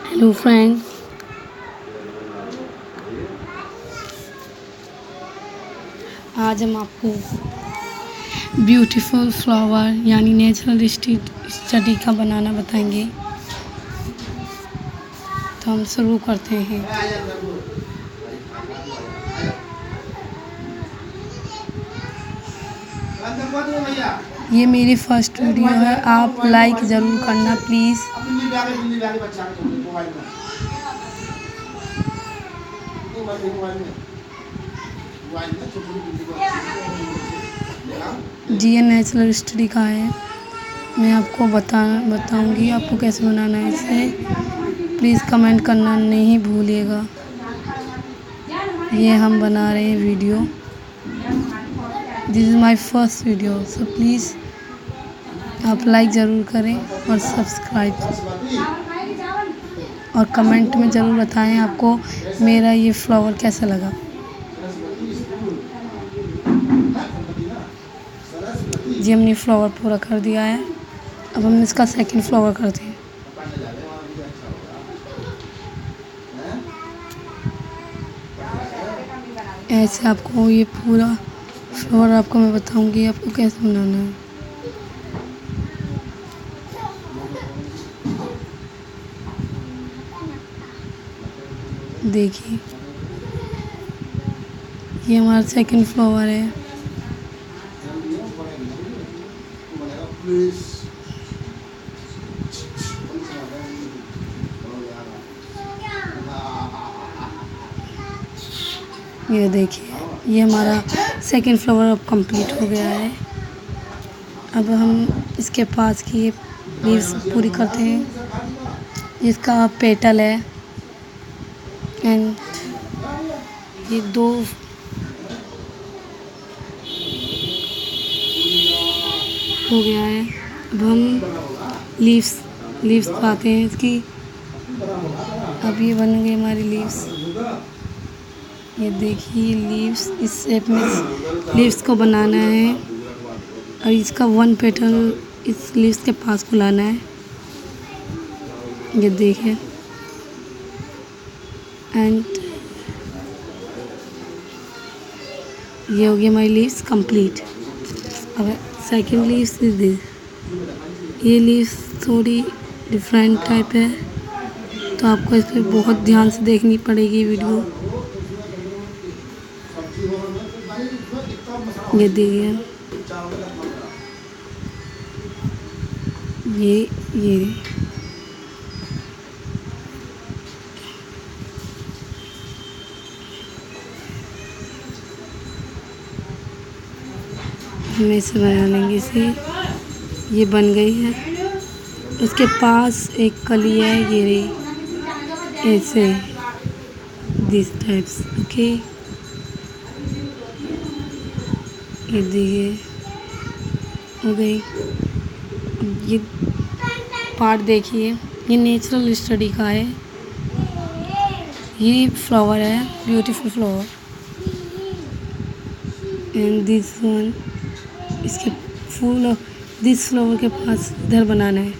Hello friends, आज हम आपको ब्यूटीफुल फ्लावर यानी नेचुरल स्टडी का बनाना बताएंगे। तो हम शुरू करते हैं। ये मेरी फर्स्ट वीडियो है, आप लाइक ज़रूर करना प्लीज़। ये नेचुरल स्टडी का है। मैं आपको बताऊंगी आपको कैसे बनाना है इसे। प्लीज़ कमेंट करना नहीं भूलिएगा। ये हम बना रहे हैं video. This is my first video, so please आप लाइक ज़रूर करें और सब्सक्राइब, और कमेंट में ज़रूर बताएं आपको मेरा ये फ्लावर कैसा लगा। जी हमने फ्लावर पूरा कर दिया है। अब हम इसका सेकंड फ्लावर करते हैं। ऐसे आपको ये पूरा फ्लावर आपको मैं बताऊंगी आपको कैसे बनाना है। देखिए ये हमारा सेकंड फ्लावर है। ये देखिए ये हमारा सेकंड फ्लावर अब कंप्लीट हो गया है। अब हम इसके पास की ये लीव्स पूरी करते हैं। इसका पेटल है एंड ये दो हो गया है। अब हम लीव्स पाते हैं इसकी। अब ये बन गई हमारी लीव्स। ये देखिए लीव्स इस शेप में लीव्स को बनाना है और इसका वन पेटल इस लीव्स के पास को लाना है। ये देखिए एंड ये हो गई हमारी लीव्स कंप्लीट। अब सेकंड लीव्स इज दिस। ये लीव्स थोड़ी डिफरेंट टाइप है, तो आपको इस पर बहुत ध्यान से देखनी पड़ेगी वीडियो। ये देखिए ये हम इसे बना लेंगे इसे। ये बन गई है। उसके पास एक कली है, ये रही ऐसे दिस टाइप्स। ओके ये देखिए हो गई। ये पार्ट देखिए, ये नेचुरल स्टडी का है। ये फ्लावर है, beautiful flower and this one. इसके फूल दिस फ्लावर के पास इधर बनाना है।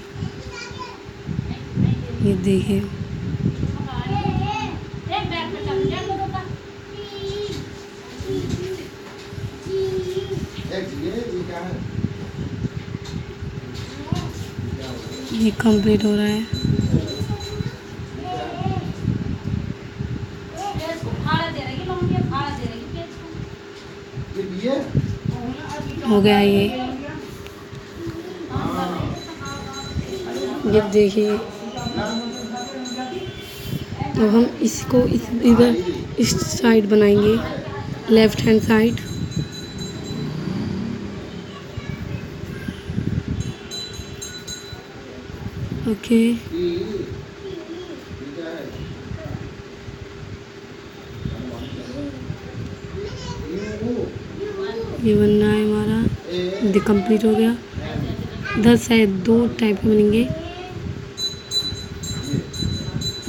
ये देखिए ये कंप्लीट हो रहा है। हो गया ये देखिए। अब हम इसको इधर इस साइड बनाएंगे, लेफ्ट हैंड साइड। ओके ये बनना है हमारा। ये कंप्लीट हो गया। इधर से दो टाइप के बनेंगे।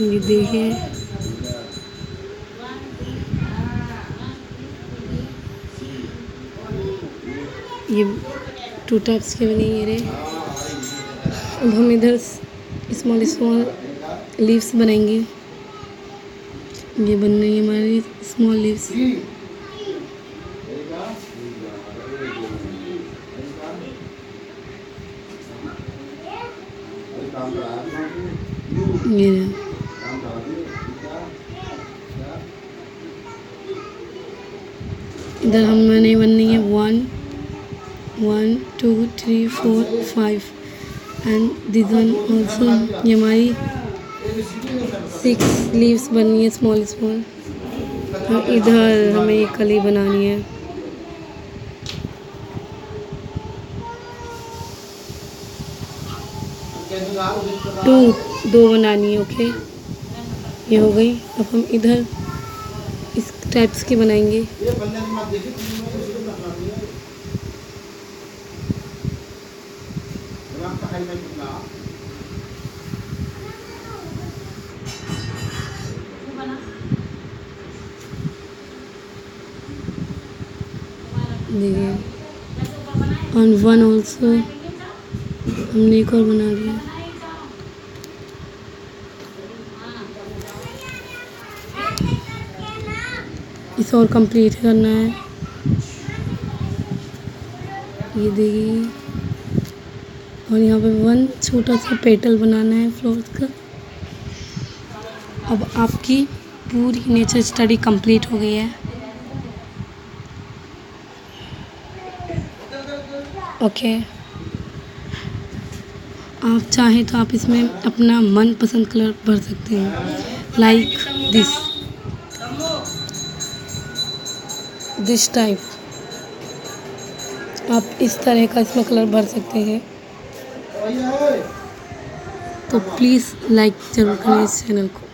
ये देखिए ये टू टाइप्स के बनेंगे रे। अब हम इधर स्मॉल स्मॉल लीव्स बनाएंगे। ये बन रही है हमारी स्मॉल लीव्स। ये इधर हमने बननी है 1 2 3 4 5 एंड दिस वन ऑल्सो। ये हमारी 6 लीव्स बननी है स्मॉल स्मॉल। और इधर हमें एक कली बनानी है। 2 बनानी है। ओके, ये हो गई। अब हम इधर इस टाइप्स की बनाएंगे। देखिए, और 1 ऑल्सो हमने एक और बना लिया। इसे और कंप्लीट करना है। ये देखिए, और यहाँ पे 1 छोटा सा पेटल बनाना है फ्लावर्स का। अब आपकी पूरी नेचर स्टडी कंप्लीट हो गई है। ओके, आप चाहें तो आप इसमें अपना मनपसंद कलर भर सकते हैं, लाइक दिस टाइप। आप इस तरह का इसमें कलर भर सकते हैं। तो प्लीज़ लाइक ज़रूर करें इस चैनल को।